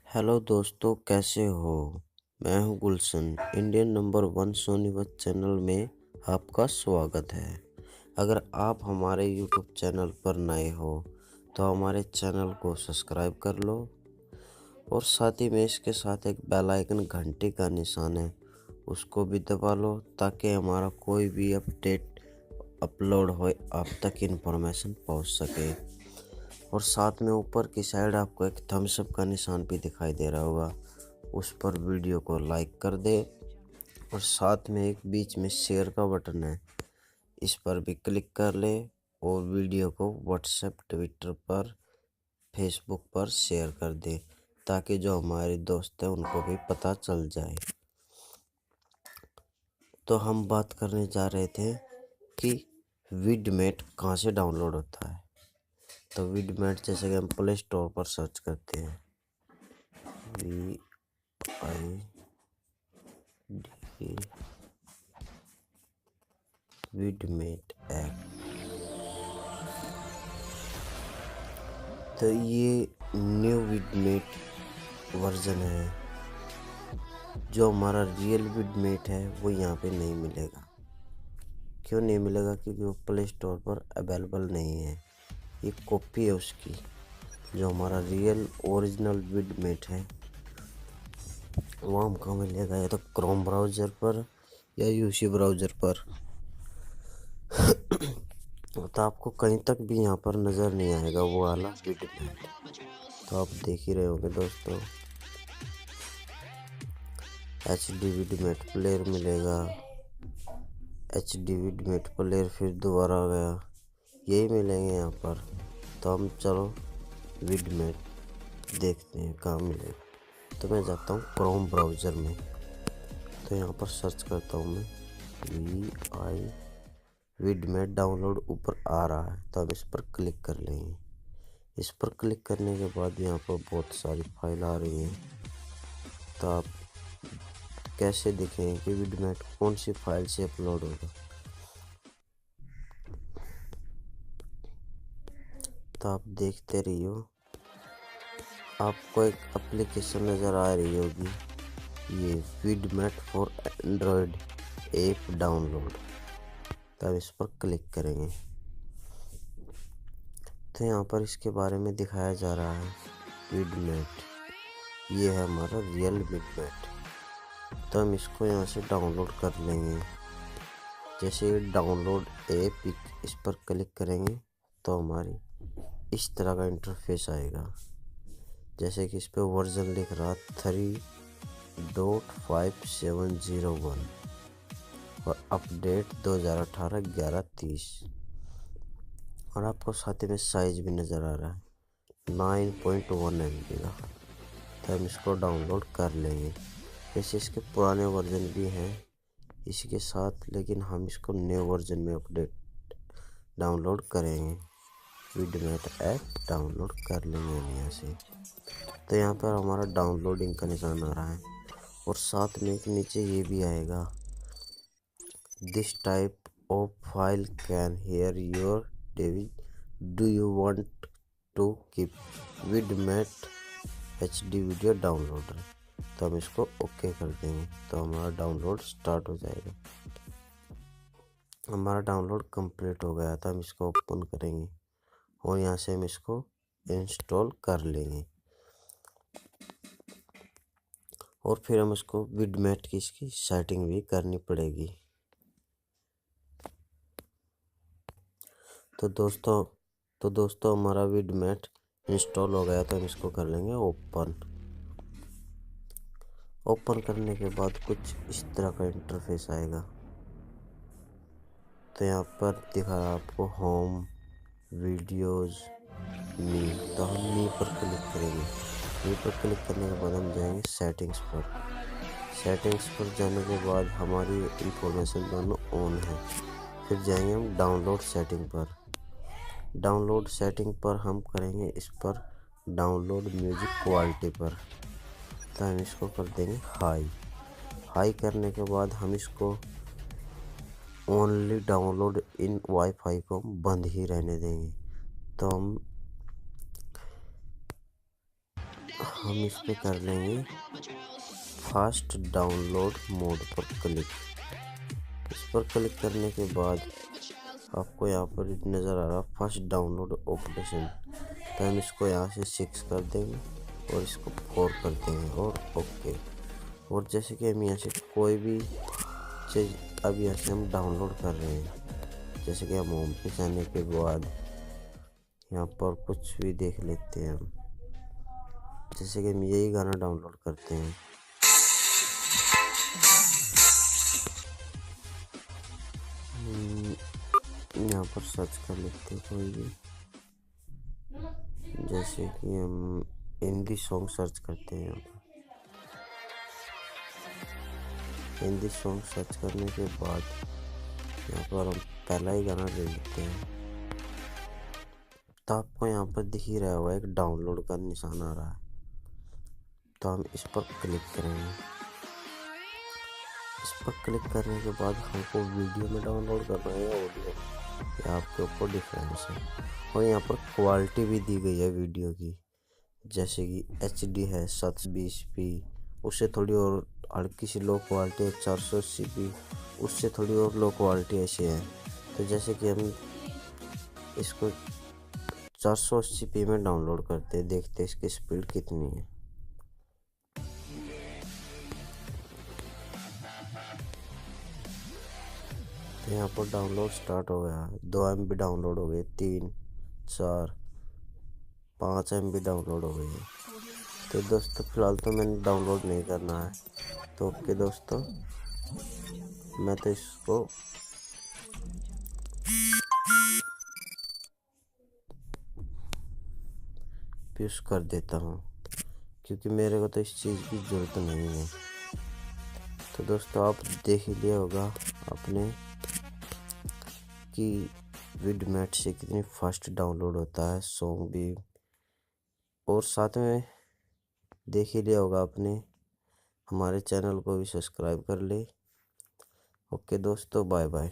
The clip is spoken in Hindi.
हेलो दोस्तों, कैसे हो। मैं हूं गुलशन। इंडियन नंबर 1 सोनीपत चैनल में आपका स्वागत है। अगर आप हमारे यूट्यूब चैनल पर नए हो तो हमारे चैनल को सब्सक्राइब कर लो और साथ ही में इसके साथ एक बेल आइकन घंटी का निशान है, उसको भी दबा लो ताकि हमारा कोई भी अपडेट अपलोड हो आप तक इन्फॉर्मेशन पहुंच सके। और साथ में ऊपर की साइड आपको एक थम्स अप का निशान भी दिखाई दे रहा होगा, उस पर वीडियो को लाइक कर दे। और साथ में एक बीच में शेयर का बटन है, इस पर भी क्लिक कर ले और वीडियो को व्हाट्सएप, ट्विटर पर, फेसबुक पर शेयर कर दे ताकि जो हमारे दोस्त हैं उनको भी पता चल जाए। तो हम बात करने जा रहे थे कि विडमेट कहाँ से डाउनलोड होता है। तो विडमेट जैसे कि हम प्ले स्टोर पर सर्च करते हैं, विडमेट ऐप। तो ये न्यू विडमेट वर्जन है। जो हमारा रियल विडमेट है वो यहाँ पे नहीं मिलेगा। क्यों नहीं मिलेगा? क्योंकि वो प्ले स्टोर पर अवेलेबल नहीं है। ये कॉपी है उसकी। जो हमारा रियल ओरिजिनल विडमेट है वो हमको मिलेगा या तो क्रोम ब्राउज़र पर या यूसी ब्राउज़र पर। तो आपको कहीं तक भी यहाँ पर नज़र नहीं आएगा वो वाला विडमेट। तो आप देख ही रहे होंगे दोस्तों, HD विडमेट प्लेयर मिलेगा। HD विडमेट प्लेयर फिर दोबारा आ गया, यही मिलेंगे यहाँ पर। तो हम चलो विडमेट देखते हैं कहाँ मिलेगा। तो मैं जाता हूँ क्रोम ब्राउज़र में। तो यहाँ पर सर्च करता हूँ मैं विडमेट डाउनलोड ऊपर आ रहा है, तो अब इस पर क्लिक कर लेंगे। इस पर क्लिक करने के बाद यहाँ पर बहुत सारी फाइल आ रही हैं। तो आप कैसे देखेंगे कि विडमेट कौन सी फाइल से अपलोड होगा। तो आप देखते रहिए, आपको एक एप्लीकेशन नज़र आ रही होगी, ये Vidmate for Android app download. तब इस पर क्लिक करेंगे तो यहाँ पर इसके बारे में दिखाया जा रहा है। विडमेट ये है हमारा रियल विडमेट। तो हम इसको यहाँ से डाउनलोड कर लेंगे। जैसे ये डाउनलोड ऐप, इस पर क्लिक करेंगे तो हमारी इस तरह का इंटरफेस आएगा। जैसे कि इस पर वर्जन लिख रहा 3.5701 और अपडेट 2018-11-30। और आपको साथ ही में साइज भी नज़र आ रहा है 9.1 MB का। तो हम इसको डाउनलोड कर लेंगे। जैसे इसके पुराने वर्जन भी हैं इसी के साथ, लेकिन हम इसको न्यू वर्जन में अपडेट डाउनलोड करेंगे। विडमेट ऐप डाउनलोड कर लेंगे हम यहाँ से। तो यहाँ पर हमारा डाउनलोडिंग का निशान आ रहा है और साथ में एक नीचे ये भी आएगा, this type of file can here your David, do you want to keep VidMate HD video downloader. तो हम इसको ओके कर देंगे तो हमारा डाउनलोड स्टार्ट हो जाएगा। हमारा डाउनलोड कंप्लीट हो गया था। हम इसको ओपन करेंगे और यहाँ से हम इसको इंस्टॉल कर लेंगे और फिर हम इसको विडमेट की इसकी सेटिंग भी करनी पड़ेगी। तो दोस्तों हमारा विडमेट इंस्टॉल हो गया। तो हम इसको कर लेंगे ओपन। ओपन करने के बाद कुछ इस तरह का इंटरफेस आएगा। तो यहाँ पर दिखा रहा आपको होम, वीडियोस, मी। तो हम मी पर क्लिक करेंगे। मी पर क्लिक करने के बाद हम जाएंगे सेटिंग्स पर। सेटिंग्स पर जाने के बाद हमारी इंफॉर्मेशन दोनों ऑन है। फिर जाएंगे हम डाउनलोड सेटिंग पर। डाउनलोड सेटिंग पर हम करेंगे इस पर डाउनलोड म्यूजिक क्वालिटी पर। तो हम इसको कर देंगे हाई। हाई करने के बाद हम इसको ओनली डाउनलोड इन वाईफाई को बंद ही रहने देंगे। तो हम इस पे कर लेंगे फास्ट डाउनलोड मोड पर क्लिक। इस पर क्लिक करने के बाद आपको यहाँ पर नज़र आ रहा फास्ट डाउनलोड ऑपरेशन। तो हम इसको यहाँ से 6 कर देंगे और इसको 4 कर देंगे और ओके। और जैसे कि हम यहाँ से कोई भी चीज़ अब यहाँ से हम डाउनलोड कर रहे हैं, जैसे कि हम होम पे जाने के बाद यहाँ पर कुछ भी देख लेते हैं हम, जैसे कि हम यही गाना डाउनलोड करते हैं। यहाँ पर सर्च कर लेते हैं कोई भी, जैसे कि हम हिंदी सॉन्ग सर्च करते हैं। यहाँ पर हिंदी सॉन्ग सर्च करने के बाद यहाँ पर हम पहला ही गाना ले लेते हैं। तो आपको यहाँ पर दिख ही रहा होगा एक डाउनलोड का निशान आ रहा है, तो हम इस पर क्लिक करेंगे। इस पर क्लिक करने के बाद हमको वीडियो में डाउनलोड करना है या ऑडियो, ये आपके ऊपर डिफरेंस है। और यहाँ पर क्वालिटी भी दी गई है वीडियो की, जैसे कि HD है 720p, उससे थोड़ी और हल्की सी लो क्वालिटी है 480p, उससे थोड़ी और लो क्वालिटी ऐसे है। तो जैसे कि हम इसको 480p में डाउनलोड करते हैं, देखते हैं इसकी स्पीड कितनी है। तो यहाँ पर डाउनलोड स्टार्ट हो गया, 2 MB डाउनलोड हो गए, 3, 4, 5 MB डाउनलोड हो गई है। तो दोस्तों फिलहाल तो मैंने डाउनलोड नहीं करना है, तो ओके दोस्तों, मैं तो इसको पुश कर देता हूँ, क्योंकि मेरे को तो इस चीज़ की ज़रूरत नहीं है। तो दोस्तों आप देख ही लिया होगा आपने कि विडमेट से कितनी फास्ट डाउनलोड होता है सॉन्ग भी, और साथ में देख ही लिया होगा आपने हमारे चैनल को भी सब्सक्राइब कर ले। ओके दोस्तों, बाय बाय।